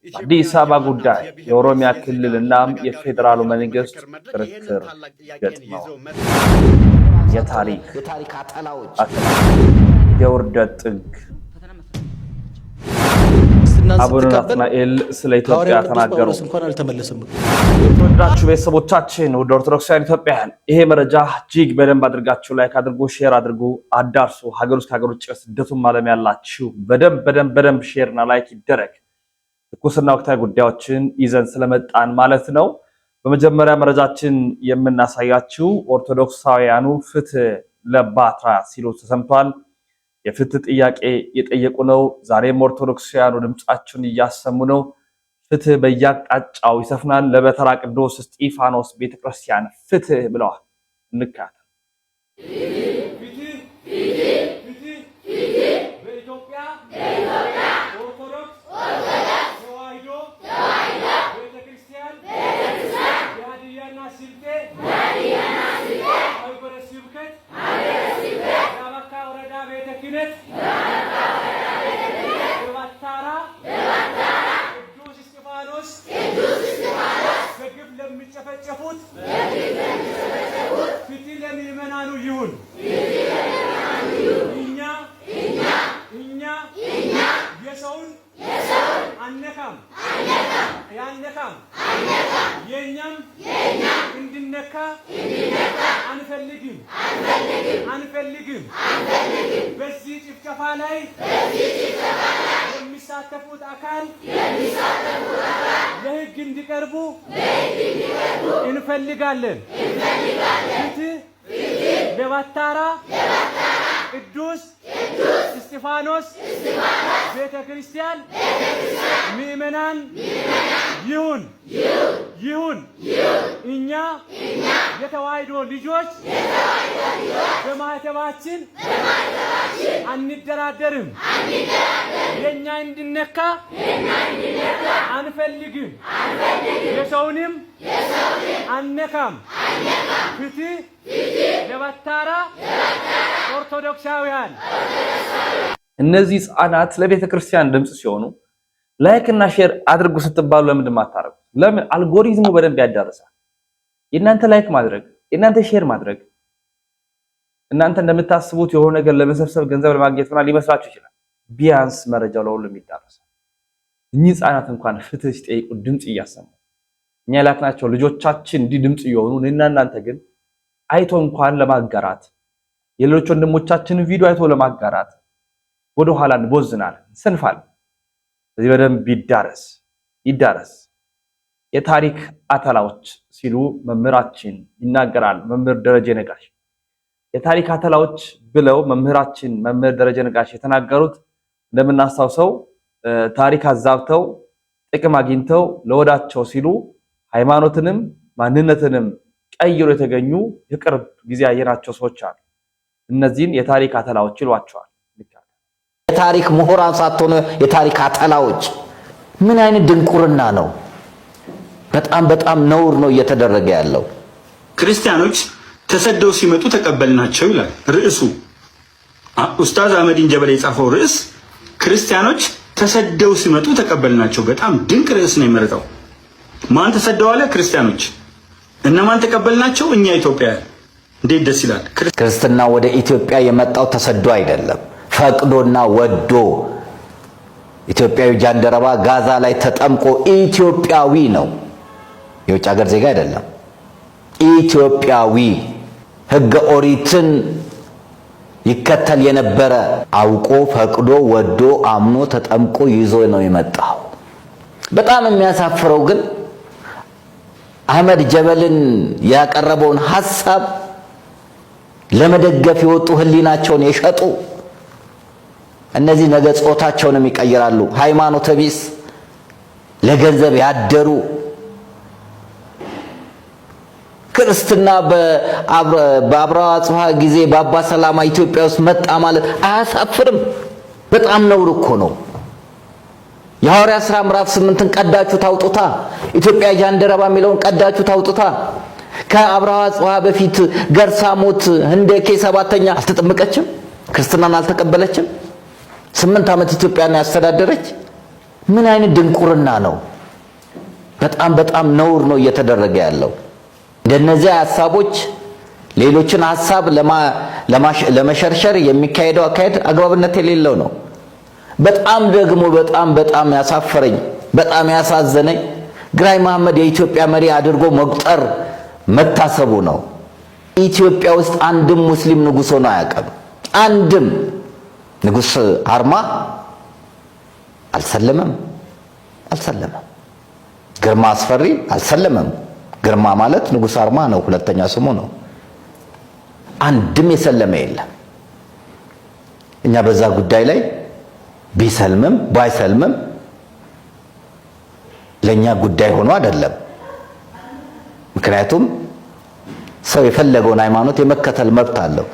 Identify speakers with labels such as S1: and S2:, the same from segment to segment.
S1: አዲስ አበባ ጉዳይ የኦሮሚያ ክልልና የፌደራሉ መንግስት ክርክር ገጥመዋል። የታሪክ አጠላዎች የውርደት ጥግ አቡነ ናትናኤል ስለ ኢትዮጵያ ተናገሩ። የተወዳችሁ ቤተሰቦቻችን ወደ ኦርቶዶክሳውያን ኢትዮጵያውያን ይሄ መረጃ እጅግ በደንብ አድርጋችሁ ላይክ አድርጉ፣ ሼር አድርጉ፣ አዳርሱ። ሀገር ውስጥ ሀገር ውጭ ስደቱም ዓለም ያላችሁ በደንብ ሼርና ላይክ ይደረግ። ትኩስና ወቅታዊ ጉዳዮችን ይዘን ስለመጣን ማለት ነው። በመጀመሪያ መረጃችን የምናሳያችሁ ኦርቶዶክሳውያኑ ፍትህ ለባትራ ሲሉ ተሰምቷል። የፍትህ ጥያቄ የጠየቁ ነው። ዛሬም ኦርቶዶክሳውያኑ ድምጻቸውን እያሰሙ ነው። ፍትህ በየአቅጣጫው ይሰፍናል። ለበተራ ቅዱስ እስጢፋኖስ ቤተክርስቲያን ፍትህ ብለዋል። እንካተል
S2: አንፈልግም በዚህ ጭፍጨፋ ላይ የሚሳተፉት አካል ለህግ እንዲቀርቡ እንፈልጋለን። ፍትህ ለባታራ ቅዱስ እስጢፋኖስ ቤተክርስቲያን ምእመናን ይሁን። እኛ የተዋሕዶ ልጆች በማህተባችን አንደራደርም። የኛ እንድነካ አንፈልግም። የሰውንም አንነካም። ፍትህ ለባታራ ኦርቶዶክሳውያን።
S1: እነዚህ ህፃናት ለቤተ ክርስቲያን ድምጽ ሲሆኑ ላይክ እና ሼር አድርጉ ስትባሉ ለምንድን ማታረጉ? ለምን? አልጎሪዝሙ በደንብ ያዳርሳል። የእናንተ ላይክ ማድረግ፣ የእናንተ ሼር ማድረግ እናንተ እንደምታስቡት የሆነ ነገር ለመሰብሰብ ገንዘብ ለማግኘት ምናምን ሊመስላችሁ ይችላል። ቢያንስ መረጃው ለሁሉም ይዳረሳል። እኚህ ህፃናት እንኳን ፍትህ ሲጠይቁ ድምጽ እያሰሙ እኛ ላክናቸው ልጆቻችን እንዲህ ድምጽ እየሆኑ እና እናንተ ግን አይቶ እንኳን ለማጋራት የሌሎች ወንድሞቻችንን ቪዲዮ አይቶ ለማጋራት ወደ ኋላ እንቦዝናል፣ እንሰንፋል። ስለዚህ በደንብ ይዳረስ። የታሪክ አተላዎች ሲሉ መምህራችን ይናገራል። መምህር ደረጀ ነጋሽ የታሪክ አተላዎች ብለው መምህር ደረጀ ነጋሽ የተናገሩት እንደምናስታውሰው ታሪክ አዛብተው ጥቅም አግኝተው ለወዳቸው ሲሉ ሃይማኖትንም ማንነትንም ቀይሮ የተገኙ የቅርብ ጊዜ ያየናቸው ሰዎች አሉ። እነዚህን የታሪክ አተላዎች ይሏቸዋል።
S3: የታሪክ ምሁራን ሳትሆኑ የታሪክ አተላዎች። ምን አይነት ድንቁርና ነው! በጣም ነውር ነው እየተደረገ ያለው።
S4: ክርስቲያኖች ተሰደው ሲመጡ ተቀበልናቸው ይላል ርዕሱ። ኡስታዝ አህመዲን ጀበል የጻፈው ርዕስ ክርስቲያኖች ተሰደው ሲመጡ ተቀበልናቸው። በጣም ድንቅ ርዕስ ነው የመረጠው። ማን ተሰደው አለ? ክርስቲያኖች። እነማን ተቀበልናቸው? እኛ ኢትዮጵያውያን። እንዴት ደስ ይላል!
S3: ክርስትና ወደ ኢትዮጵያ የመጣው ተሰዶ አይደለም፣ ፈቅዶና ወዶ። ኢትዮጵያዊ ጃንደረባ ጋዛ ላይ ተጠምቆ ኢትዮጵያዊ ነው፣ የውጭ ሀገር ዜጋ አይደለም። ኢትዮጵያዊ ሕገ ኦሪትን ይከተል የነበረ አውቆ ፈቅዶ ወዶ አምኖ ተጠምቆ ይዞ ነው የመጣው። በጣም የሚያሳፍረው ግን አህመድ ጀበልን ያቀረበውን ሐሳብ ለመደገፍ የወጡ ህሊናቸውን የሸጡ እነዚህ ነገ ጾታቸውንም ይቀይራሉ። ሃይማኖተ ቢስ ለገንዘብ ያደሩ ክርስትና በአብርሃ አጽብሃ ጊዜ በአባ ሰላማ ኢትዮጵያ ውስጥ መጣ ማለት አያሳፍርም? በጣም ነውር እኮ ነው። የሐዋርያት ሥራ ምዕራፍ 8ን ቀዳችሁ ታውጡታ። ኢትዮጵያ ጃንደረባ የሚለውን ቀዳችሁ ታውጡታ። ከአብርሃ አጽብሃ በፊት ገርሳሞት ህንደኬ ሰባተኛ አልተጠመቀችም? ክርስትናን አልተቀበለችም? 8 ዓመት ኢትዮጵያን ያስተዳደረች ምን አይነት ድንቁርና ነው? በጣም ነውር ነው እየተደረገ ያለው። እንደነዚህ ሐሳቦች ሌሎችን ሐሳብ ለመሸርሸር የሚካሄደው አካሄድ አግባብነት የሌለው ነው። በጣም ያሳፈረኝ በጣም ያሳዘነኝ ግራኝ መሐመድ የኢትዮጵያ መሪ አድርጎ መቁጠር መታሰቡ ነው። ኢትዮጵያ ውስጥ አንድም ሙስሊም ንጉስ ሆኖ አያውቅም። አንድም ንጉስ አርማ አልሰለመም። ግርማ አስፈሪ አልሰለመም። ግርማ ማለት ንጉስ አርማ ነው፣ ሁለተኛ ስሙ ነው። አንድም የሰለመ የለም። እኛ በዛ ጉዳይ ላይ ቢሰልምም ባይሰልምም ለኛ ጉዳይ ሆኖ አይደለም። ምክንያቱም ሰው የፈለገውን ሃይማኖት የመከተል መብት አለው።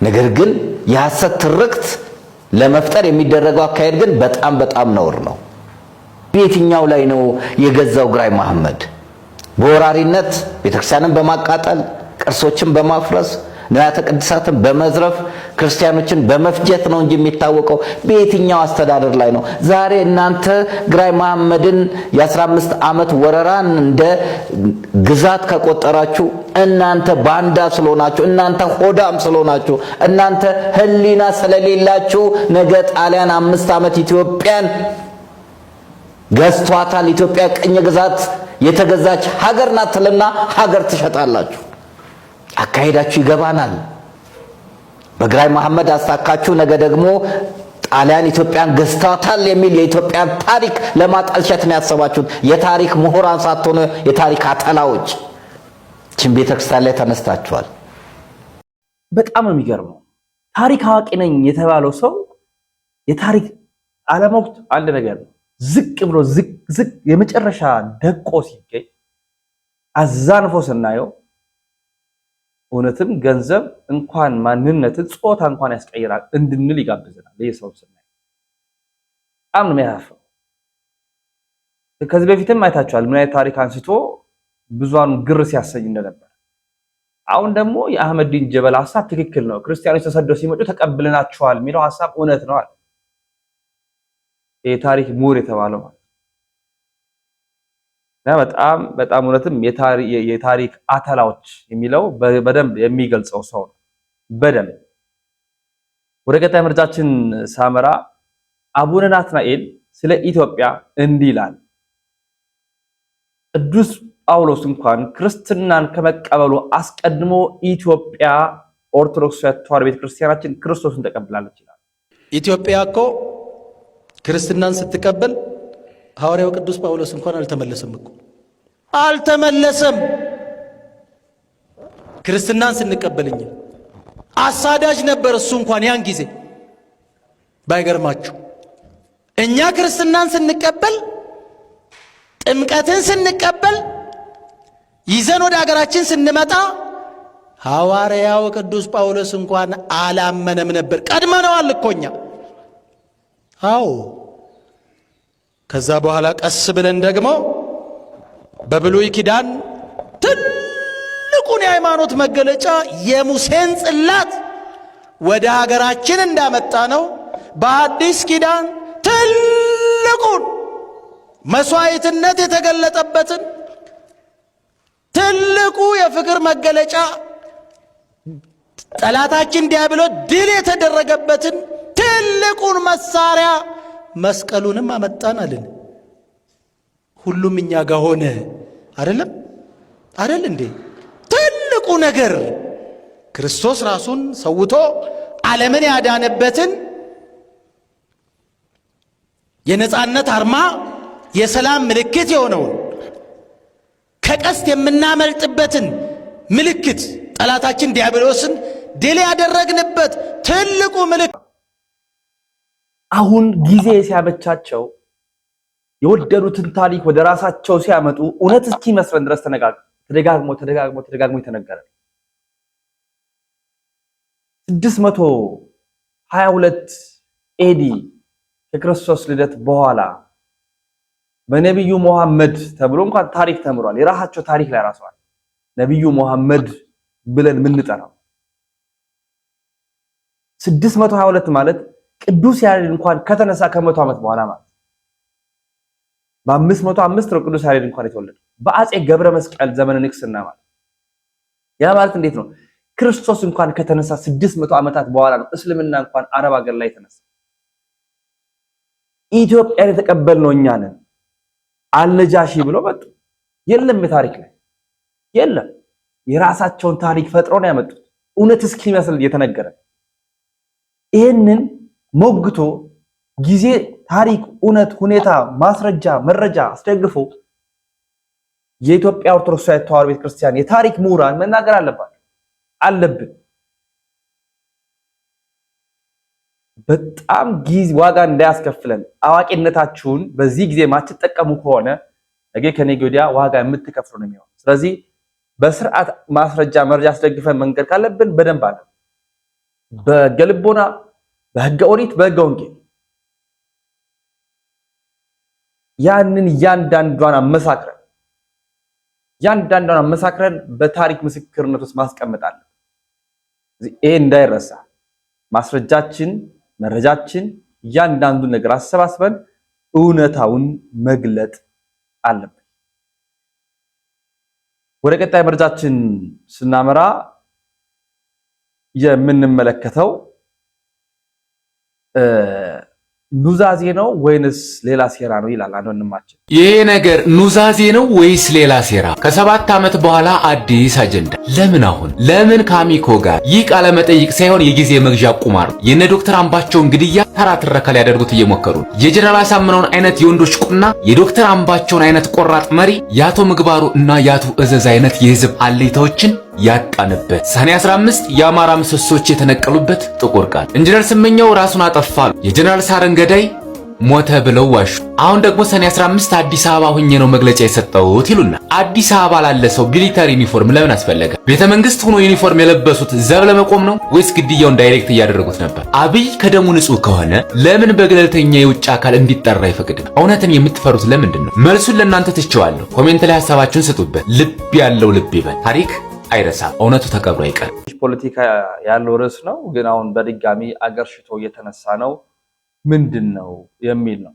S3: ነገር ግን የሐሰት ትርክት ለመፍጠር የሚደረገው አካሄድ ግን በጣም ነውር ነው። በየትኛው ላይ ነው የገዛው ግራኝ መሐመድ? በወራሪነት ቤተክርስቲያንን በማቃጠል ቅርሶችን በማፍረስ ንዋያተ ቅድሳትን በመዝረፍ ክርስቲያኖችን በመፍጀት ነው እንጂ የሚታወቀው በየትኛው አስተዳደር ላይ ነው? ዛሬ እናንተ ግራኝ መሐመድን የ15 ዓመት ወረራን እንደ ግዛት ከቆጠራችሁ እናንተ ባንዳ ስለሆናችሁ፣ እናንተ ሆዳም ስለሆናችሁ፣ እናንተ ህሊና ስለሌላችሁ ነገ ጣሊያን 5 ዓመት ኢትዮጵያን ገዝቷታል። ኢትዮጵያ ቅኝ ግዛት የተገዛች ሀገር ናትና ሀገር ትሸጣላችሁ። አካሄዳችሁ ይገባናል። በግራኝ መሐመድ አስታካችሁ ነገ ደግሞ ጣሊያን ኢትዮጵያን ገዝቷታል የሚል የኢትዮጵያን ታሪክ ለማጠልሸት ነው ያሰባችሁት። የታሪክ ምሁራን ሳትሆኑ የታሪክ አተላዎች ችን ቤተክርስቲያን ላይ ተነስታችኋል።
S1: በጣም ነው የሚገርመው። ታሪክ አዋቂ ነኝ የተባለው ሰው የታሪክ አለማወቅ አንድ ነገር ነው። ዝቅ ብሎ ዝቅ የመጨረሻ ደቆ ሲገኝ አዛንፎ ስናየው እውነትም ገንዘብ እንኳን ማንነትን ጾታ እንኳን ያስቀይራል እንድንል ይጋብዘናል። ለየሰው ስናይ በጣም ነው የሚያሳፍረው። ከዚህ በፊትም አይታችኋል ምን አይነት ታሪክ አንስቶ ብዙሃኑ ግር ሲያሰኝ እንደነበር። አሁን ደግሞ የአህመዲን ጀበል ሐሳብ ትክክል ነው፣ ክርስቲያኖች ተሰደው ሲመጡ ተቀብለናቸዋል የሚለው ሐሳብ እውነት ነው አለ የታሪክ ምሁር የተባለው ማለት ነው። በጣም እውነትም የታሪክ አተላዎች የሚለው በደንብ የሚገልጸው ሰው ነው። በደንብ ወደ ቀጣይ ምርጫችን ሳመራ አቡነ ናትናኤል ስለ ኢትዮጵያ እንዲህ ይላል። ቅዱስ ጳውሎስ እንኳን ክርስትናን ከመቀበሉ አስቀድሞ ኢትዮጵያ ኦርቶዶክስ ተዋሕዶ ቤተክርስቲያናችን ክርስቶስን ተቀብላለች ይላል።
S5: ኢትዮጵያ እኮ ክርስትናን ስትቀበል ሐዋርያው ቅዱስ ጳውሎስ እንኳን አልተመለሰም። ክርስትናን ስንቀበልኝ አሳዳጅ ነበር እሱ እንኳን ያን ጊዜ። ባይገርማችሁ እኛ ክርስትናን ስንቀበል ጥምቀትን ስንቀበል ይዘን ወደ ሀገራችን ስንመጣ ሐዋርያው ቅዱስ ጳውሎስ እንኳን አላመነም ነበር። ቀድመነዋል እኮ እኛ። አዎ ከዛ በኋላ ቀስ ብለን ደግሞ በብሉይ ኪዳን ትልቁን የሃይማኖት መገለጫ የሙሴን ጽላት ወደ ሀገራችን እንዳመጣ ነው። በአዲስ ኪዳን ትልቁን መስዋዕትነት የተገለጠበትን ትልቁ የፍቅር መገለጫ ጠላታችን ዲያብሎስ ድል የተደረገበትን ትልቁን መሳሪያ መስቀሉንም አመጣን አለን። ሁሉም እኛ ጋር ሆነ። አይደል እንዴ? ትልቁ ነገር ክርስቶስ ራሱን ሰውቶ ዓለምን ያዳነበትን የነጻነት አርማ የሰላም ምልክት የሆነውን ከቀስት የምናመልጥበትን ምልክት ጠላታችን ዲያብሎስን ድል ያደረግንበት ትልቁ ምልክት
S1: አሁን ጊዜ ሲያመቻቸው የወደዱትን ታሪክ ወደ ራሳቸው ሲያመጡ እውነት እስኪመስለን ድረስ ተደጋግሞ የተነገረ 622 ኤዲ ከክርስቶስ ልደት በኋላ በነብዩ መሐመድ ተብሎ እንኳን ታሪክ ተምሯል። የራሳቸው ታሪክ ላይ ራሷል ነብዩ መሐመድ ብለን ምንጠራው 622 ማለት ቅዱስ ያሬድ እንኳን ከተነሳ ከ100 ዓመት በኋላ ማለት በ505 ነው ቅዱስ ያሬድ እንኳን የተወለደው በአጼ ገብረ መስቀል ዘመነ ንግስና ማለት ያ ማለት እንዴት ነው ክርስቶስ እንኳን ከተነሳ 600 ዓመታት በኋላ ነው እስልምና እንኳን አረብ ሀገር ላይ ተነሳ ኢትዮጵያን የተቀበልነው እኛ ነን አልነጃሺ ብሎ መጡ የለም በታሪክ ላይ የለም የራሳቸውን ታሪክ ፈጥረው ነው ያመጡት እውነት እስኪመስል እየተነገረ ይሄንን ሞግቶ ጊዜ ታሪክ እውነት ሁኔታ ማስረጃ መረጃ አስደግፎ የኢትዮጵያ ኦርቶዶክስ ተዋሕዶ ቤተክርስቲያን የታሪክ ምሁራን መናገር አለብን በጣም ጊዜ ዋጋ እንዳያስከፍለን አዋቂነታችሁን በዚህ ጊዜ ማትጠቀሙ ከሆነ ነገ ከነገ ወዲያ ዋጋ የምትከፍሉ ነው የሚሆነው ስለዚህ በስርዓት ማስረጃ መረጃ አስደግፈን መንገድ ካለብን በደንብ አለ በገልቦና በህገ ኦሪት በህገ ወንጌል ያንን ያንዳንዷን አመሳክረን በታሪክ ምስክርነት ውስጥ ማስቀመጣለን ይሄ እንዳይረሳ ማስረጃችን መረጃችን ያንዳንዱን ነገር አሰባስበን እውነታውን መግለጥ አለብን ወደ ቀጣይ መረጃችን ስናመራ የምንመለከተው ኑዛዜ ነው ወይንስ ሌላ ሴራ ነው ይላል አንድ ወንድማችን
S6: ይሄ ነገር ኑዛዜ ነው ወይስ ሌላ ሴራ ከ7 ዓመት በኋላ አዲስ አጀንዳ ለምን ከአሚኮ ጋር ይህ ቃለ መጠይቅ ሳይሆን የጊዜ መግዣ ቁማር የነ ዶክተር አምባቸውን ግድያ ተራ ትረካ ሊያደርጉት እየሞከሩ የጀነራል አሳምነውን አይነት የወንዶች ቁና የዶክተር አምባቸውን አይነት ቆራጥ መሪ ያቶ ምግባሩ እና ያቶ እዘዝ አይነት የህዝብ አለይታዎችን ያጣንበት ሰኔ 15 የአማራ ምሰሶች የተነቀሉበት ጥቁር ቃል ኢንጂነር ስመኛው ራሱን አጠፋሉ የጀነራል ሳረንገዳይ ሞተ ብለው ዋሹ አሁን ደግሞ ሰኔ 15 አዲስ አበባ ሆኜ ነው መግለጫ የሰጠሁት ይሉና አዲስ አበባ ላለ ሰው ሚሊታሪ ዩኒፎርም ለምን አስፈለገ ቤተ መንግስት ሆኖ ዩኒፎርም የለበሱት ዘብ ለመቆም ነው ወይስ ግድያውን ዳይሬክት እያደረጉት ነበር አብይ ከደሙ ንጹህ ከሆነ ለምን በገለልተኛ የውጭ አካል እንዲጠራ አይፈቅድም እውነትን የምትፈሩት ለምንድን ነው መልሱን ለእናንተ ትቼዋለሁ ኮሜንት ላይ ሐሳባችሁን ስጡበት ልብ ያለው ልብ ይበል ታሪክ አይረሳም እውነቱ ተቀብሮ አይቀር
S1: ፖለቲካ ያለው ርዕስ ነው ግን አሁን በድጋሚ አገር ሽቶ እየተነሳ ነው ምንድነው የሚል ነው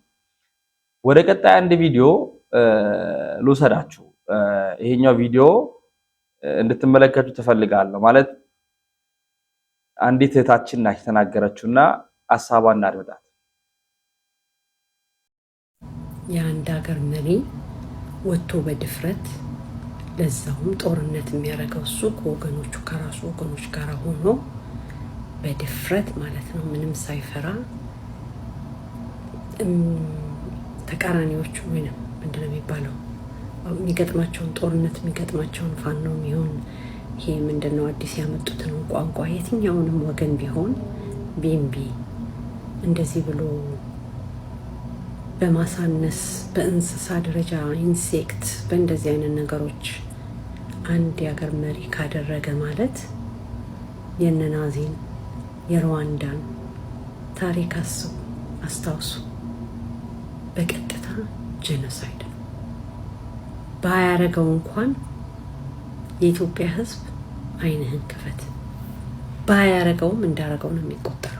S1: ወደ ቀጣይ አንድ ቪዲዮ ልውሰዳችሁ ይሄኛው ቪዲዮ እንድትመለከቱ ተፈልጋለሁ ማለት አንዲት እህታችን ናት ተናገረችውና ሐሳቧን እናድምጣት
S7: የአንድ ሀገር መሪ ወጥቶ በድፍረት ለዛውም ጦርነት የሚያደርገው እሱ ከወገኖቹ ከራሱ ወገኖች ጋር ሆኖ በድፍረት ማለት ነው ምንም ሳይፈራ ተቃራኒዎቹ ወይንም ምንድነው የሚባለው የሚገጥማቸውን ጦርነት የሚገጥማቸውን ፋኖ የሚሆን ይሄ ምንድነው አዲስ ያመጡትን ቋንቋ የትኛውንም ወገን ቢሆን ቢምቢ እንደዚህ ብሎ በማሳነስ በእንስሳ ደረጃ ኢንሴክት በእንደዚህ አይነት ነገሮች አንድ የሀገር መሪ ካደረገ ማለት የነናዚን የሩዋንዳን ታሪክ አስታውሱ በቀጥታ ጄኖሳይድ ባያረገው እንኳን የኢትዮጵያ ሕዝብ አይንህን ክፈት ባያረገውም እንዳረገው ነው የሚቆጠረው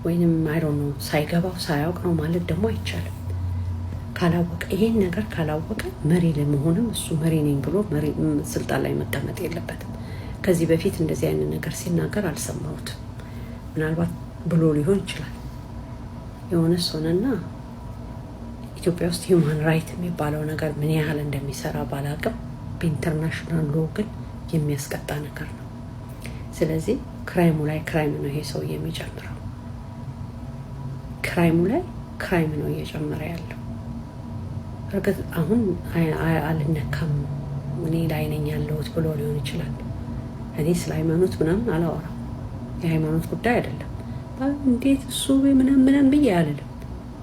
S7: ወይንም አይሮኖ ሳይገባው ሳያውቅ ነው ማለት ደግሞ አይቻልም ካላወቀ ይሄን ነገር ካላወቀ መሪ ለመሆንም እሱ መሪ ነኝ ብሎ መሪ ስልጣን ላይ መቀመጥ የለበትም ከዚህ በፊት እንደዚህ አይነት ነገር ሲናገር አልሰማሁትም ምናልባት ብሎ ሊሆን ይችላል የሆነ ሆነና ኢትዮጵያ ውስጥ ሂውማን ራይት የሚባለው ነገር ምን ያህል እንደሚሰራ ባላቅም በኢንተርናሽናል ሎ ግን የሚያስቀጣ ነገር ነው ስለዚህ ክራይሙ ላይ ክራይም ነው ይሄ ሰው የሚጨምረው ክራይሙ ላይ ክራይም ነው እየጨመረ ያለው እርግጥ አሁን አልነካም እኔ ላይ ነኝ ያለሁት ብሎ ሊሆን ይችላል እኔ ስለ ሃይማኖት ምናምን አላወራም የሃይማኖት ጉዳይ አይደለም እንዴት እሱ ምናምን ብዬ አልልም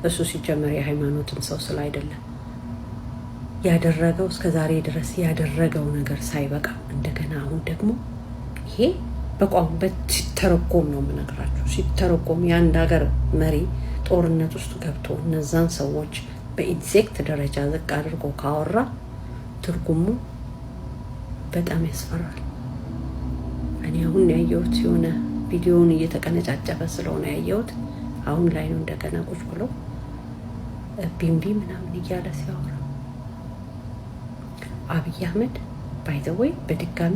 S7: እሱ ሲጀመር የሃይማኖትን ሰው ስለ አይደለም ያደረገው እስከዛሬ ድረስ ያደረገው ነገር ሳይበቃ እንደገና አሁን ደግሞ ይሄ በቋንቋ ሲተረጎም ነው የምነግራችሁ ሲተረጎም የአንድ ሀገር መሪ ጦርነት ውስጥ ገብቶ እነዛን ሰዎች በኢንሴክት ደረጃ ዝቅ አድርጎ ካወራ ትርጉሙ በጣም ያስፈራል እኔ አሁን ያየሁት የሆነ ቪዲዮውን እየተቀነጫጨፈ ስለሆነ ያየሁት አሁን ላይ ነው እንደገና ቁጭ ብሎ ቢምቢ ምናምን እያለ ሲያወራ አብይ አህመድ ባይ ዘ ወይ በድጋሚ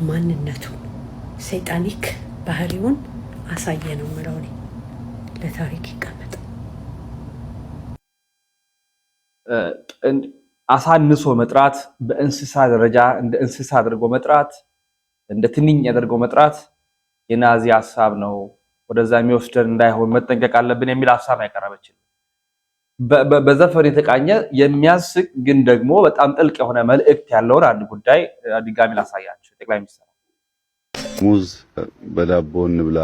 S7: ማንነቱን ሰይጣኒክ ባህሪውን አሳየ ነው የምለው እኔ። ለታሪክ ይቀመጥ።
S1: አሳንሶ መጥራት፣ በእንስሳ ደረጃ እንደ እንስሳ አድርጎ መጥራት፣ እንደ ትንኝ አድርጎ መጥራት የናዚ ሐሳብ ነው። ወደዛ የሚወስደን እንዳይሆን መጠንቀቅ አለብን የሚል ሐሳብ ያቀረበችልን በዘፈን የተቃኘ የሚያስቅ ግን ደግሞ በጣም ጥልቅ የሆነ መልእክት ያለውን አንድ ጉዳይ ድጋሚ ላሳያችሁ። ጠቅላይ ሚኒስትር
S8: ሙዝ በዳቦ እንብላ፣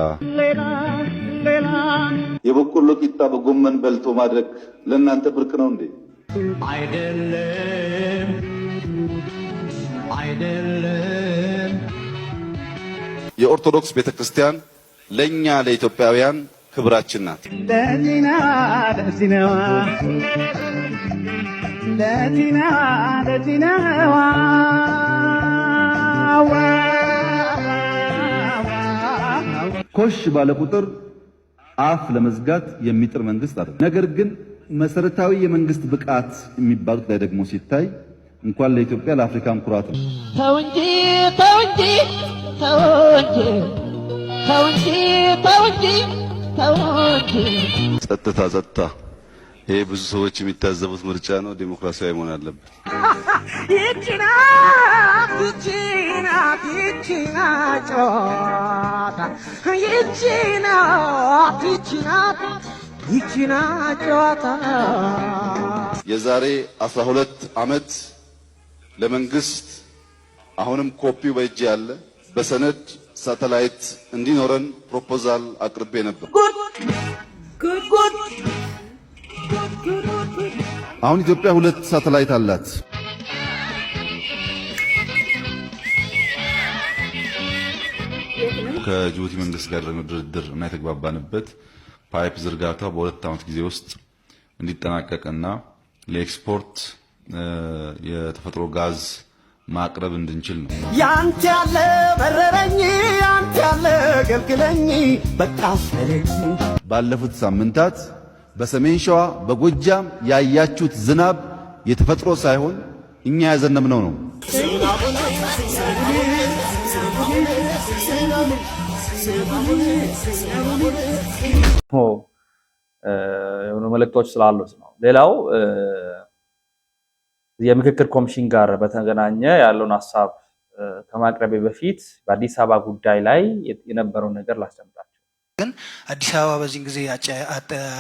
S8: የበቆሎ ቂጣ በጎመን በልቶ ማድረግ ለእናንተ ብርቅ ነው እንዴ? አይደለም። የኦርቶዶክስ ቤተክርስቲያን ለኛ ለኢትዮጵያውያን ክብራችን ናት። ኮሽ ባለ ቁጥር አፍ ለመዝጋት የሚጥር መንግስት አይደለም። ነገር ግን መሰረታዊ የመንግስት ብቃት የሚባሉት ላይ ደግሞ ሲታይ እንኳን ለኢትዮጵያ ለአፍሪካም ኩራት ነው።
S9: ተው እንጂ ተው እንጂ ተው እንጂ ተው እንጂ ተው እንጂ ተው እንጂ።
S8: ጸጥታ ይሄ ብዙ ሰዎች የሚታዘቡት ምርጫ ነው። ዲሞክራሲያዊ መሆን አለበት።
S9: ይቺና ጨዋታ ይቺና ጨዋታ።
S8: የዛሬ 12 ዓመት ለመንግስት አሁንም ኮፒው በእጅ ያለ በሰነድ ሳተላይት እንዲኖረን ፕሮፖዛል አቅርቤ ነበር። አሁን ኢትዮጵያ 2 ሳተላይት አላት። ከጅቡቲ መንግስት ጋር ያደረግነው ድርድር እና የተግባባንበት ፓይፕ ዝርጋታ በ2 ዓመት ጊዜ ውስጥ እንዲጠናቀቅና ለኤክስፖርት የተፈጥሮ ጋዝ ማቅረብ እንድንችል ነው።
S9: ያንተ ያለ በረረኝ፣ ያንተ ያለ ገልግለኝ፣ በቃ ሰለኝ።
S8: ባለፉት ሳምንታት በሰሜን ሸዋ በጎጃም ያያችሁት ዝናብ የተፈጥሮ ሳይሆን እኛ ያዘነብነው ነው።
S1: የሆኑ መልእክቶች ስላሉት ነው። ሌላው የምክክር ኮሚሽን ጋር በተገናኘ ያለውን ሐሳብ ከማቅረቤ በፊት በአዲስ አበባ ጉዳይ ላይ የነበረውን ነገር ላስቀምጣችሁ።
S5: ግን አዲስ አበባ በዚህ ጊዜ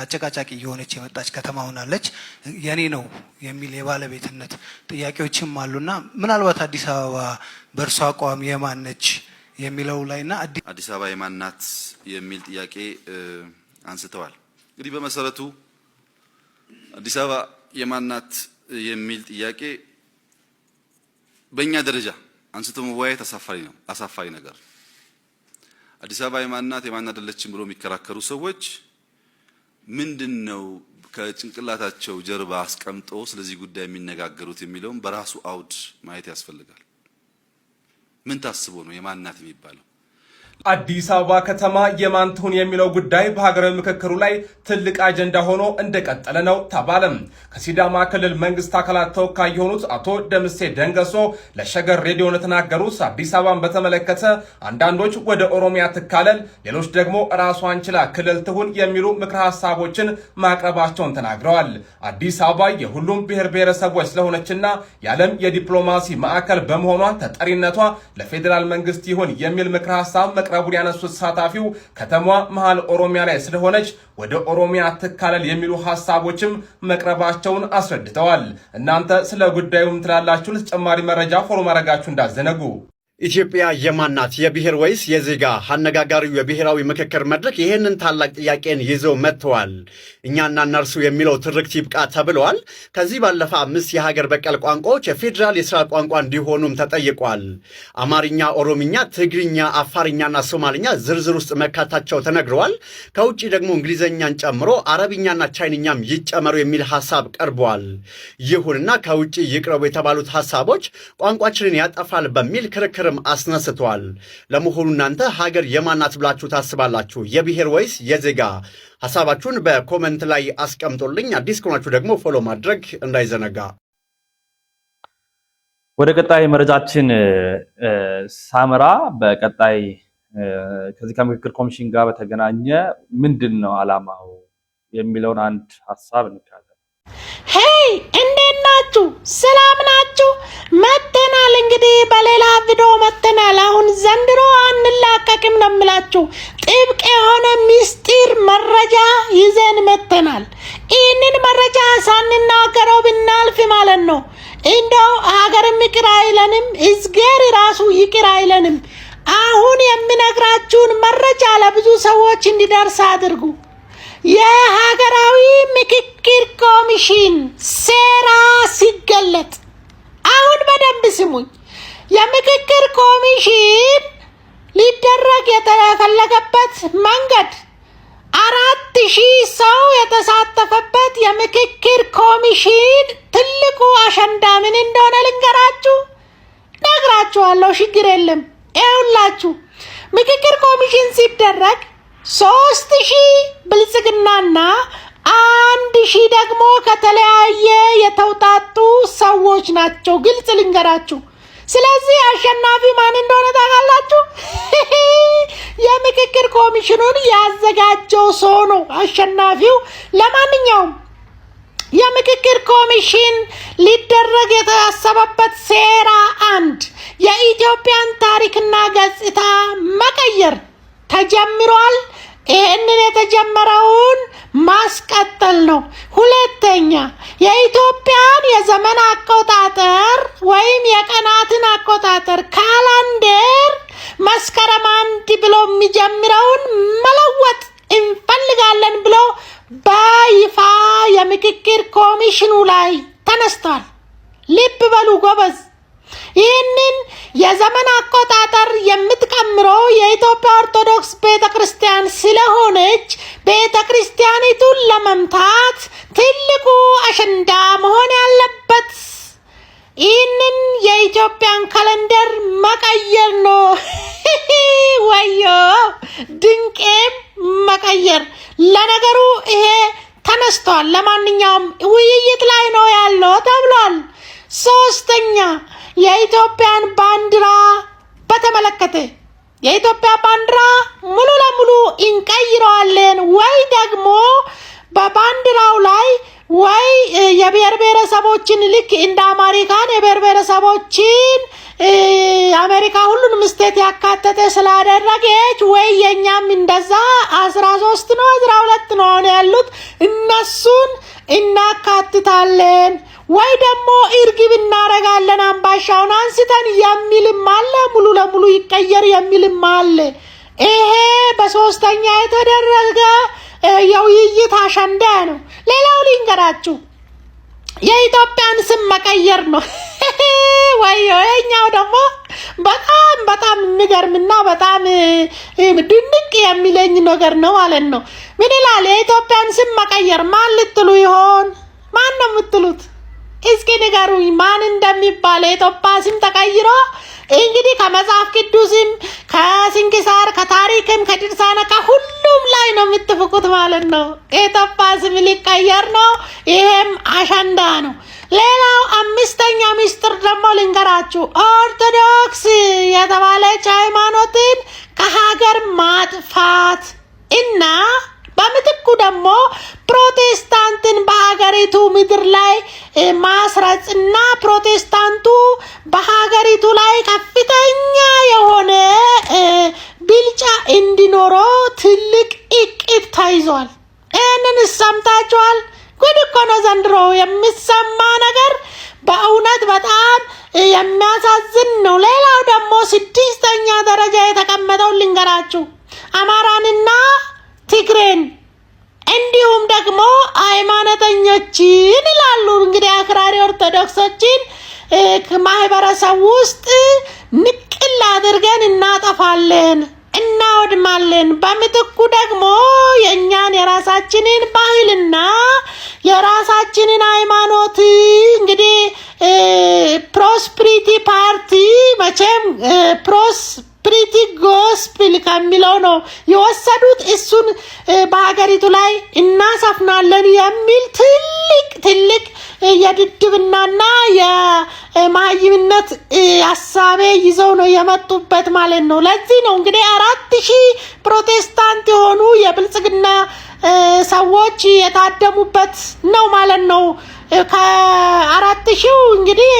S5: አጨቃጫቂ የሆነች የመጣች ከተማ ሆናለች። የኔ ነው የሚል የባለቤትነት ጥያቄዎችም አሉና ምናልባት አዲስ አበባ በእርሷ አቋም የማነች የሚለው ላይና
S8: አዲስ አበባ የማናት የሚል ጥያቄ አንስተዋል። እንግዲህ በመሰረቱ አዲስ አበባ የማናት የሚል ጥያቄ በእኛ ደረጃ አንስቶ መወያየት አሳፋሪ ነገር። አዲስ አበባ የማናት የማን አይደለችም ብሎ የሚከራከሩ ሰዎች ምንድነው ከጭንቅላታቸው ጀርባ አስቀምጦ ስለዚህ ጉዳይ የሚነጋገሩት የሚለውን በራሱ አውድ ማየት ያስፈልጋል። ምን ታስቦ ነው የማናት የሚባለው?
S2: አዲስ አበባ ከተማ የማን ትሁን የሚለው ጉዳይ በሀገራዊ ምክክሩ ላይ ትልቅ አጀንዳ ሆኖ እንደቀጠለ ነው ተባለም። ከሲዳማ ክልል መንግስት አካላት ተወካይ የሆኑት አቶ ደምሴ ደንገሶ ለሸገር ሬዲዮ እንደተናገሩት አዲስ አበባን በተመለከተ አንዳንዶች ወደ ኦሮሚያ ትካለል፣ ሌሎች ደግሞ ራሷን ችላ ክልል ትሁን የሚሉ ምክረ ሀሳቦችን ማቅረባቸውን ተናግረዋል። አዲስ አበባ የሁሉም ብሔር ብሔረሰቦች ስለሆነችና የዓለም የዲፕሎማሲ ማዕከል በመሆኗ ተጠሪነቷ ለፌዴራል መንግስት ይሁን የሚል ምክረ ሀሳብ መቅረቡን ያነሱት ተሳታፊው ከተማዋ መሃል ኦሮሚያ ላይ ስለሆነች ወደ ኦሮሚያ ትካለል የሚሉ ሀሳቦችም መቅረባቸውን አስረድተዋል። እናንተ ስለ ጉዳዩ ምን ትላላችሁ? ለተጨማሪ መረጃ ፎሎ ማድረጋችሁ እንዳዘነጉ።
S10: ኢትዮጵያ የማን ናት? የብሔር ወይስ የዜጋ? አነጋጋሪው የብሔራዊ ምክክር መድረክ ይህንን ታላቅ ጥያቄን ይዘው መጥተዋል። እኛና እነርሱ የሚለው ትርክት ይብቃ ተብለዋል። ከዚህ ባለፈ 5 የሀገር በቀል ቋንቋዎች የፌዴራል የሥራ ቋንቋ እንዲሆኑም ተጠይቋል። አማርኛ፣ ኦሮምኛ፣ ትግርኛ፣ አፋርኛና ሶማልኛ ዝርዝር ውስጥ መካታቸው ተነግረዋል። ከውጭ ደግሞ እንግሊዝኛን ጨምሮ አረብኛና ቻይንኛም ይጨመሩ የሚል ሐሳብ ቀርበዋል። ይሁንና ከውጭ ይቅረቡ የተባሉት ሐሳቦች ቋንቋችንን ያጠፋል በሚል ክርክር ክርክርም አስነስቷል። ለመሆኑ እናንተ ሀገር የማናት ብላችሁ ታስባላችሁ? የብሔር ወይስ የዜጋ? ሐሳባችሁን በኮመንት ላይ አስቀምጡልኝ። አዲስ ከሆናችሁ ደግሞ ፎሎ ማድረግ እንዳይዘነጋ።
S1: ወደ ቀጣይ መረጃችን ሳመራ በቀጣይ ከዚህ ከምክክር ኮሚሽን ጋር በተገናኘ ምንድነው ዓላማው የሚለውን አንድ ሐሳብ እንካለን።
S9: ሄይ እንዴት ናችሁ? ሰላም ናችሁ? መተናል እንግዲህ በሌላ ቪዲዮ መተናል። አሁን ዘንድሮ አንላቀቅም ነው የምላችሁ። ጥብቅ የሆነ ሚስጥር መረጃ ይዘን መተናል። ይህንን መረጃ ሳንናገረው ብናልፍ ማለት ነው እንደው ሀገርም ይቅር አይለንም፣ እዝጌር ራሱ ይቅር አይለንም። አሁን የምነግራችሁን መረጃ ለብዙ ሰዎች እንዲደርስ አድርጉ። የሀገራዊ ምክክር ኮሚሽን ሴራ ሲገለጥ አሁን በደንብ ስሙኝ። የምክክር ኮሚሽን ሊደረግ የተፈለገበት መንገድ 4000 ሰው የተሳተፈበት የምክክር ኮሚሽን ትልቁ አሸንዳ ምን እንደሆነ ልንገራችሁ፣ ነግራችኋለሁ፣ ችግር የለም። ይኸውላችሁ ምክክር ኮሚሽን ሲደረግ 3000 ብልጽግናና 1000 ደግሞ ከተለያየ የተውጣጡ ሰዎች ናቸው። ግልጽ ልንገራችሁ። ስለዚህ አሸናፊ ማን እንደሆነ ታውቃላችሁ? የምክክር ኮሚሽኑን ያዘጋጀው ሰው ነው አሸናፊው። ለማንኛውም የምክክር ኮሚሽን ሊደረግ የታሰበበት ሴራ አንድ የኢትዮጵያን ታሪክና ገጽታ መቀየር ተጀምሯል። ይህንን የተጀመረውን ማስቀጠል ነው። ሁለተኛ የኢትዮጵያን የዘመን አቆጣጠር ወይም የቀናትን አቆጣጠር ካላንደር መስከረም 1 ብሎ የሚጀምረውን መለወጥ እንፈልጋለን ብሎ በይፋ የምክክር ኮሚሽኑ ላይ ተነስቷል። ልብ በሉ ጎበዝ። ይህንን የዘመን አቆጣጠር የምትቀምረው የኢትዮጵያ ኦርቶዶክስ ቤተክርስቲያን ስለሆነች ቤተክርስቲያኒቱን ለመምታት ትልቁ አሸንዳ መሆን ያለበት ይህንን የኢትዮጵያን ካለንደር መቀየር ነው። ወዮ ድንቄም መቀየር። ለነገሩ ይሄ ተነስቷል። ለማንኛውም ውይይት ላይ ነው ያለው ተብሏል። ሶስተኛ የኢትዮጵያን ባንዲራ በተመለከተ የኢትዮጵያ ባንዲራ ሙሉ ለሙሉ እንቀይረዋለን ወይ ደግሞ በባንዲራው ላይ ወይ የብሔር ብሔረሰቦችን ልክ እንደ አሜሪካን የብሔር ብሔረሰቦችን አሜሪካ ሁሉንም ስቴት ያካተተ ስላደረገች ወይ የኛም እንደዛ 13 ነው 12 ነው ያሉት እነሱን እናካትታለን ወይ ደግሞ እርግብ እናረጋለን አምባሻውን አንስተን የሚልም አለ። ሙሉ ለሙሉ ይቀየር የሚልም አለ። ይሄ በሶስተኛ የተደረገ የውይይት አሸንዳ ነው። ሌላው ልንገራችሁ የኢትዮጵያን ስም መቀየር ነው። ወይኛው ደግሞ በጣም የሚገርምና በጣም ድንቅ የሚለኝ ነገር ነው ማለት ነው። ምን ይላል? የኢትዮጵያን ስም መቀየር ማን ልትሉ ይሆን? ማን ነው የምትሉት? እስኪ ንገሩኝ ማን እንደሚባል። የኢትዮጵያ ስም ተቀይሮ እንግዲህ ከመጽሐፍ ቅዱስም ከስንክሳር ከታሪክም ከድርሳነ ከሁሉም ላይ ነው የምትፍቁት ማለት ነው። የኢትዮጵያ ስም ሊቀየር ነው። ይሄም አሸንዳ ነው። ሌላው አምስተኛ ሚስጥር ደግሞ ልንገራችሁ። ኦርቶዶክስ የተባለች ሃይማኖትን ከሀገር ማጥፋት እና በምትኩ ደግሞ ፕሮቴስታንትን በሀገሪቱ ምድር ላይ ማስረጽና ፕሮቴስታንቱ በሀገሪቱ ላይ ከፍተኛ የሆነ ብልጫ እንዲኖረው ትልቅ እቅድ ተይዟል። ይህንን ሰምታችኋል? ጉድ እኮ ነው ዘንድሮ የሚሰማ ነገር በእውነት በጣም የሚያሳዝን ነው። ሌላው ደግሞ 6ኛ ደረጃ የተቀመጠው ልንገራችሁ። አማራንና ትግሬን እንዲሁም ደግሞ ሃይማኖተኞችን ይላሉ እንግዲህ አክራሪ ኦርቶዶክሶችን ማህበረሰብ ውስጥ ንቅል አድርገን እናጠፋለን፣ እናወድማለን። በምትኩ ደግሞ የእኛን የራሳችንን ባህልና የራሳችንን ሃይማኖት እንግዲህ ፕሮስፕሪቲ ፓርቲ መቼም ብለው ነው የወሰዱት። እሱን በሀገሪቱ ላይ እናሰፍናለን የሚል ትልቅ የድድብናና የማይምነት ሐሳቤ ይዘው ነው የመጡበት ማለት ነው። ለዚህ ነው እንግዲህ 4000 ፕሮቴስታንት የሆኑ የብልጽግና ሰዎች የታደሙበት ነው ማለት ነው። ከ4000 እንግዲህ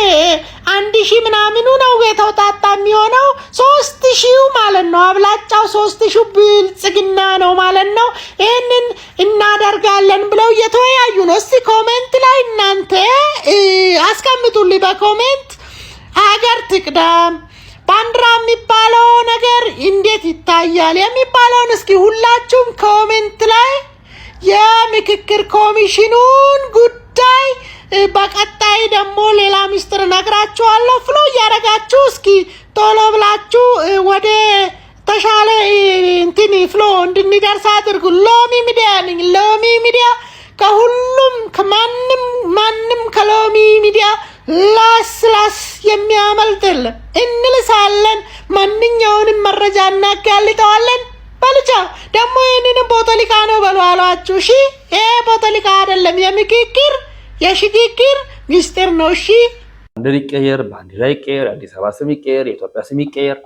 S9: 1000 ምናምኑ ነው የተውጣጣ የሚሆነው 3000 ማለት ነው። አብላጫው 3000 ብልጽግና ነው ማለት ነው። ይሄንን እናደርጋለን ብለው እየተወያዩ ነው። እስቲ ኮሜንት ላይ እናንተ አስቀምጡልኝ በኮሜንት ሀገር ትቅደም ባንዲራ የሚባለው ነገር እንዴት ይታያል የሚባለውን እስኪ ሁላችሁም ኮሜንት ላይ የምክክር ኮሚሽኑን ጉዳይ በቀጣይ ደግሞ ሌላ ሚስጥር ነግራችኋለሁ። ፍሎ እያደረጋችሁ እስኪ ቶሎ ብላችሁ ወደ ተሻለ እንትን ፍሎ እንድንደርስ አድርጉ። ሎሚ ሚዲያ ነኝ። ሎሚ ሚዲያ ከሁሉም ከማንም ከሎሚ ሚዲያ ላስ የሚያመልጥ የለም። እንልሳለን፣ ማንኛውንም መረጃ እናጋልጠዋለን። በልቻ ደግሞ ይህንንም ቦተሊካ ነው በሉ አሏችሁ። እሺ ይሄ ቦተሊካ አይደለም፣ የምክክር የሽግግር ሚስጥር ነው። እሺ
S1: ባንዲራ ይቀየር፣ ባንዲራ ይቀየር፣ አዲስ አበባ ስም ይቀየር፣ የኢትዮጵያ ስም ይቀየር፣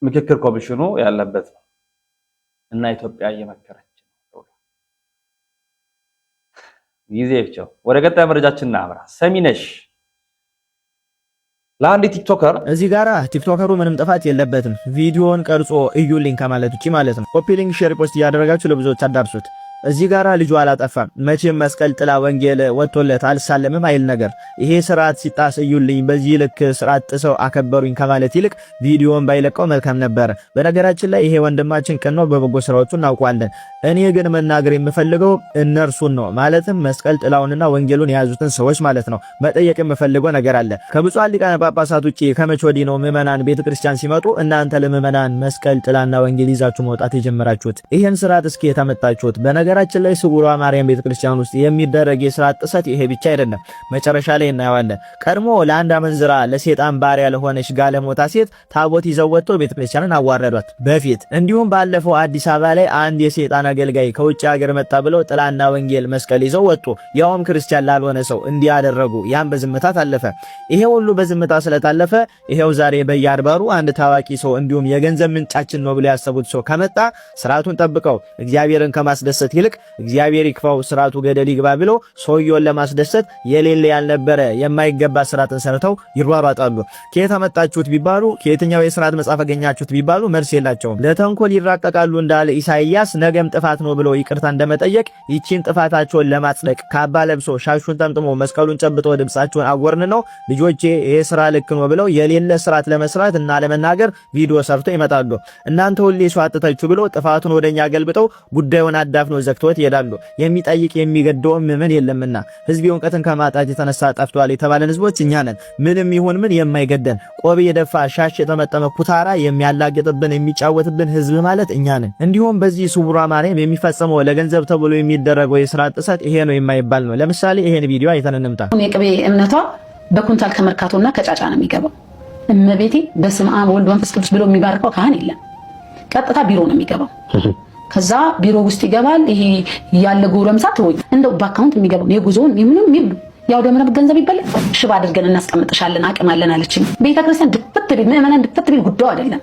S1: ምክክር ኮሚሽኑ ያለበት ነው እና ኢትዮጵያ እየመከረች ነው። ጊዜ ብቻው ወደ ቀጣይ መረጃችን እናምራ። ሰሚነሽ ለአንድ ቲክቶከር
S11: እዚህ ጋራ ቲክቶከሩ ምንም ጥፋት የለበትም። ቪዲዮውን ቀርጾ እዩልኝ ከማለት ውጪ ማለት ነው። ኮፒ ሊንክ ሼር ፖስት እያደረጋችሁ ለብዙዎች አዳርሱት። እዚህ ጋራ ልጁ አላጠፋም። መቼም መስቀል ጥላ ወንጌል ወጥቶለት አልሳለምም አይል ነገር። ይሄ ስርዓት ሲጣስ እዩልኝ፣ በዚህ ልክ ስርዓት ጥሰው አከበሩኝ ከማለት ይልቅ ቪዲዮውን ባይለቀው መልካም ነበር። በነገራችን ላይ ይሄ ወንድማችን ቀን ነው፣ በበጎ ስራዎቹ እናውቀዋለን። እኔ ግን መናገር የምፈልገው እነርሱን ነው፣ ማለትም መስቀል ጥላውንና ወንጌሉን የያዙትን ሰዎች ማለት ነው። መጠየቅ የምፈልገው ነገር አለ። ከብፁዓን ሊቃነ ጳጳሳት ውጪ ከመቼ ወዲህ ነው ምዕመናን ቤተክርስቲያን ሲመጡ እናንተ ለምዕመናን መስቀል ጥላና ወንጌል ይዛችሁ መውጣት የጀመራችሁት? ይሄን ስርዓት እስኪ የተመጣችሁት? በነገራችን ላይ ስውሯ ማርያም ቤተክርስቲያን ውስጥ የሚደረግ የስርዓት ጥሰት ይሄ ብቻ አይደለም። መጨረሻ ላይ እናየዋለን። ቀድሞ ለአንድ አመንዝራ ለሴጣን ባሪያ ለሆነች ጋለሞታ ሴት ታቦት ይዘው ወጥተው ቤተክርስቲያንን አዋረዷት በፊት። እንዲሁም ባለፈው አዲስ አበባ ላይ አንድ የሴጣን አገልጋይ ከውጭ ሀገር መጣ ብለው ጥላና ወንጌል መስቀል ይዘው ወጡ። ያውም ክርስቲያን ላልሆነ ሰው እንዲያደረጉ ያን በዝምታ ታለፈ። ይሄ ሁሉ በዝምታ ስለታለፈ ይሄው ዛሬ በየአድባሩ አንድ ታዋቂ ሰው እንዲሁም የገንዘብ ምንጫችን ነው ብለው ያሰቡት ሰው ከመጣ ስርዓቱን ጠብቀው እግዚአብሔርን ከማስደሰት ይልቅ እግዚአብሔር ይክፋው ስርዓቱ ገደል ይግባ ብለው ሰውየውን ለማስደሰት የሌለ ያልነበረ የማይገባ ስርዓትን ሰርተው ይሯሯጣሉ። ከየት አመጣችሁት ቢባሉ ከየትኛው የስርዓት መጽሐፍ አገኛችሁት ቢባሉ መልስ የላቸውም። ለተንኮል ይራቀቃሉ እንዳለ ኢሳይያስ ነገም ጥፋት ነው ብሎ ይቅርታ እንደመጠየቅ ይቺን ጥፋታቸውን ለማጽደቅ ካባ ለብሶ ሻሹን ጠምጥሞ መስቀሉን ጨብጦ ድምጻቸውን አጎርን ነው ልጆቼ ይሄ ስራ ልክ ነው ብለው የሌለ ስርዓት ለመስራት እና ለመናገር ቪዲዮ ሰርቶ ይመጣሉ። እናንተ ሁሌ ሰው አጥታችሁ ብለው ጥፋቱን ወደኛ ገልብጠው ጉዳዩን አዳፍነው ዘግቶት ይሄዳሉ። የሚጠይቅ የሚገደው ምን የለምና ህዝብ እውቀትን ከማጣት የተነሳ ጠፍቷል የተባለን ህዝቦች እኛ ነን። ምንም ይሁን ምን የማይገደን ቆብ የደፋ ሻሽ የተመጠመ ኩታራ የሚያላግጥብን የሚጫወትብን ህዝብ ማለት እኛ ነን። እንዲሁም በዚህ ስውሯ ማርያም የሚፈጸመው ለገንዘብ ተብሎ የሚደረገው የስርዓት ጥሰት ይሄ ነው የማይባል ነው። ለምሳሌ ይሄን ቪዲዮ አይተን እንምጣ።
S12: የቅቤ እምነቷ በኩንታል ከመርካቶና ከጫጫ ነው የሚገባው። እመቤቴ በስመ አብ ወልድ መንፈስ ቅዱስ ብሎ የሚባርከው ካህን የለም። ቀጥታ ቢሮ ነው የሚገባው። ከዛ ቢሮ ውስጥ ይገባል። ይሄ ያለ ጎረምሳ ተወኝ እንደው በአካውንት የሚገባው የጉዞውን ምንም ያው ደምረብ ገንዘብ ይበላል። ሽባ አድርገን እናስቀምጥሻለን አቅም አለን አለችኝ። ቤተክርስቲያን ድፍት ቢል ምዕመናን ድፍት ቢል ጉዳዩ አይደለም።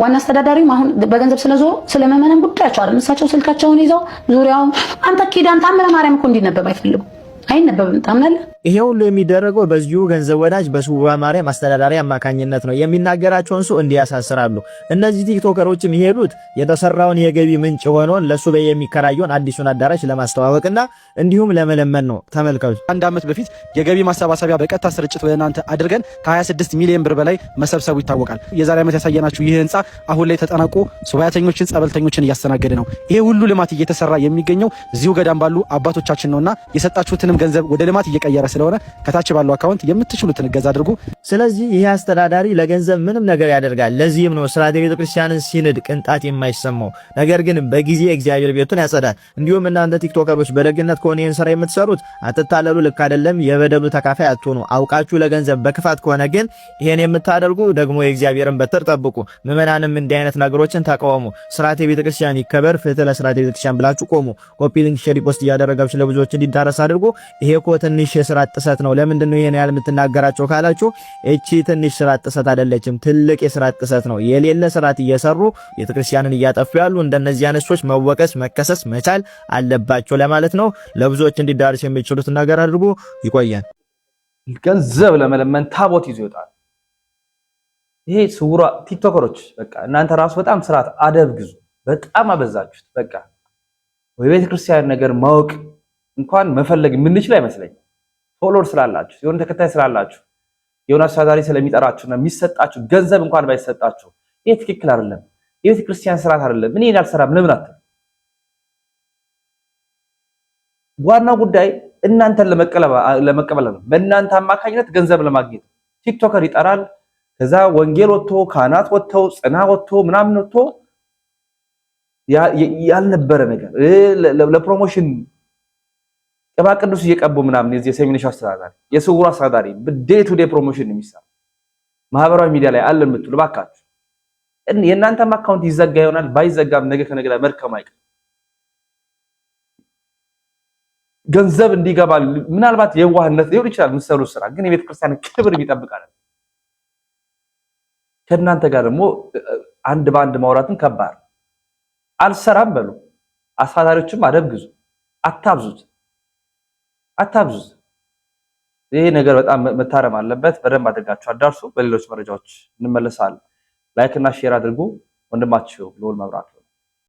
S12: ዋና አስተዳዳሪም አሁን በገንዘብ ስለዞሩ ስለምዕመናን ጉዳያቸው አይደለም። እሳቸው ስልካቸውን ይዘው ዙሪያው አንተ ኪዳን ታምረ ማርያም እኮ እንዲነበብ አይፈልጉም። አይነበብም። ታምናለህ?
S11: ይሄ ሁሉ የሚደረገው በዚሁ ገንዘብ ወዳጅ በስውሯ ማርያም አስተዳዳሪ አማካኝነት ነው። የሚናገራቸውን ሰው እንዲያሳስራሉ። እነዚህ ቲክቶከሮችም ይሄዱት የተሰራውን የገቢ ምንጭ ሆኖን ለሱ የሚከራየውን አዲሱን አዳራሽ ለማስተዋወቅና እንዲሁም ለመለመን ነው። ተመልከቱ።
S13: አንድ አመት በፊት የገቢ ማሰባሰቢያ በቀጥታ ስርጭት ወደ እናንተ አድርገን ከ26 ሚሊዮን ብር በላይ መሰብሰቡ ይታወቃል። የዛሬ ዓመት ያሳየናችሁ ይህ ህንጻ አሁን ላይ ተጠናቆ ሱባኤተኞችን፣ ጸበልተኞችን እያስተናገደ ነው። ይሄ ሁሉ ልማት እየተሰራ የሚገኘው እዚሁ ገዳም ባሉ አባቶቻችን ነውና የሰጣችሁትንም ገንዘብ ወደ ልማት እየቀየረ ስለሆነ ከታች ባለው አካውንት የምትችሉትን እገዛ አድርጉ።
S11: ስለዚህ ይሄ አስተዳዳሪ ለገንዘብ ምንም ነገር ያደርጋል። ለዚህም ነው ስርዓተ ቤተ ክርስቲያንን ሲንድ ቅንጣት የማይሰማው። ነገር ግን በጊዜ እግዚአብሔር ቤቱን ያጸዳል። እንዲሁም እናንተ ቲክቶከሮች በደግነት ከሆነ ይህን ስራ የምትሰሩት አትታለሉ፣ ልክ አይደለም፣ የበደሉ ተካፋይ አትሆኑ። አውቃችሁ ለገንዘብ በክፋት ከሆነ ግን ይሄን የምታደርጉ ደግሞ የእግዚአብሔርን በትር ጠብቁ። ምዕመናንም እንዲህ አይነት ነገሮችን ተቃወሙ። ስርዓተ ቤተ ክርስቲያን ይከበር፣ ፍትህ ለስርዓተ ቤተ ክርስቲያን ብላችሁ ቆሙ። ኮፒ ሊንክ፣ ሼር፣ ፖስት እያደረጋችሁ ለብዙዎች እንዲዳረስ አድርጉ። ይሄ እኮ ትንሽ የስርዓት ጥሰት ነው። ለምንድን ነው ይሄን ያህል የምትናገራቸው ካላችሁ እቺ ትንሽ ስርዓት ጥሰት አይደለችም፣ ትልቅ የስርዓት ጥሰት ነው። የሌለ ስርዓት እየሰሩ ቤተክርስቲያንን እያጠፉ ያሉ እንደነዚህ አይነት ሰዎች መወቀስ መከሰስ መቻል አለባቸው ለማለት ነው። ለብዙዎች እንዲዳረስ የሚችሉት ነገር አድርጉ። ይቆያል።
S1: ገንዘብ ለመለመን ታቦት ይዞ ይወጣል። ይሄ ስውራ ቲክቶከሮች በቃ እናንተ ራሱ በጣም ስርዓት አደብ ግዙ። በጣም አበዛችሁት። በቃ ወይ ቤተክርስቲያን ነገር ማወቅ እንኳን መፈለግ የምንችል አይመስለኝም። ፎሎወር ስላላችሁ የሆነ ተከታይ ስላላችሁ የሆነ አስተዳዳሪ ስለሚጠራችሁና የሚሰጣችሁ ገንዘብ እንኳን ባይሰጣችሁ ይሄ ትክክል አይደለም፣ የቤተ ክርስቲያን ስርዓት አይደለም፣ ምን ይሄን አልሰራም ለምን አትሉ? ዋናው ጉዳይ እናንተን ለመቀበል ነው። በእናንተ አማካኝነት ገንዘብ ለማግኘት ቲክቶከር ይጠራል። ከዛ ወንጌል ወጥቶ ካህናት ወጥተው ጽና ወጥቶ ምናምን ወጥቶ ያልነበረ ነገር ለፕሮሞሽን ቅባ ቅዱስ እየቀቡ ምናምን የዚህ የሰሚነሽ አስተዳዳሪ የስውሩ አስተዳዳሪ ዴይ ቱ ዴይ ፕሮሞሽን የሚሰራ ማህበራዊ ሚዲያ ላይ አለ የምትሉ ባካችሁ የእናንተም አካውንት ይዘጋ ይሆናል። ባይዘጋም ነገ ከነገ ላይ መድከም አይቀር ገንዘብ እንዲገባ ምናልባት የዋህነት ሊሆን ይችላል የምትሰሩት ስራ፣ ግን የቤተ ክርስቲያን ክብር ይጠብቃል። ከእናንተ ጋር ደግሞ አንድ በአንድ ማውራትን ከባድ አልሰራም በሉ። አስተዳዳሪዎችም አደብ ግዙ። አታብዙት። ይሄ ነገር በጣም መታረም አለበት። በደንብ አድርጋችሁ አዳርሱ። በሌሎች መረጃዎች እንመለሳለን። ላይክ እና ሼር አድርጉ። ወንድማችሁ ልዑል መብራቱ